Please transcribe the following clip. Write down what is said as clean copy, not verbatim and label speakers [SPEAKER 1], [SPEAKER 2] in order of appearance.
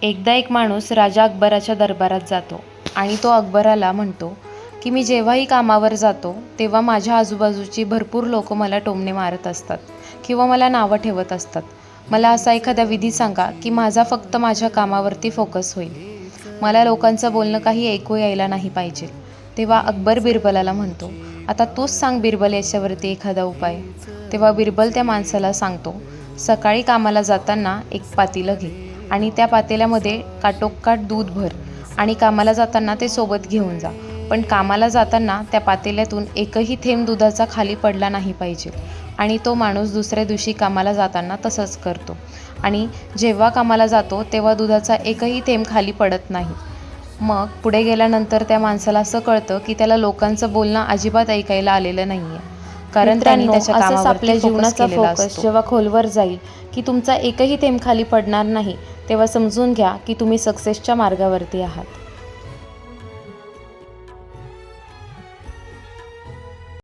[SPEAKER 1] एकदा एक माणूस राजा अकबराच्या दरबारात जातो आणि तो अकबराला म्हणतो की मी जेव्हाही कामावर जातो तेव्हा माझ्या आजूबाजूची भरपूर लोक मला टोमणे मारत असतात किंवा मला नावं ठेवत असतात. मला असा एखादा विधी सांगा की माझा फक्त माझ्या कामावरती फोकस होईल. मला लोकांचं बोलणं काही ऐकू यायला नाही पाहिजे. तेव्हा अकबर बिरबलाला म्हणतो, आता तूच सांग बिरबल, याच्यावरती एखादा उपाय. तेव्हा बिरबल त्या माणसाला सांगतो, सकाळी कामाला जाताना एक पातेलं घे आणि त्या पातेल्यामध्ये काटोकाट दूध भर आणि कामाला जाताना ते सोबत घेऊन जा. पण कामाला जाताना त्या पातेल्यातून एकही थेंब दुधाचा खाली पडला नाही पाहिजे. आणि तो माणूस दुसऱ्या दिवशी कामाला जाताना तसंच करतो आणि जेव्हा कामाला जातो तेव्हा दुधाचा एकही थेंब खाली पडत नाही. मग पुढे गेल्यानंतर त्या माणसाला असं कळतं की त्याला लोकांचं बोलणं अजिबात ऐकायला आलेलं नाही आहे, कारण त्यांनी त्याच्या कामावरती आपल्या जीवनाचा फोकस जेव्हा खोलवर जाईल की तुमचा एकही थेंब खाली पडणार नाही, तेव्हा समजून घ्या की तुम्ही सक्सेसच्या मार्गावरती आहात.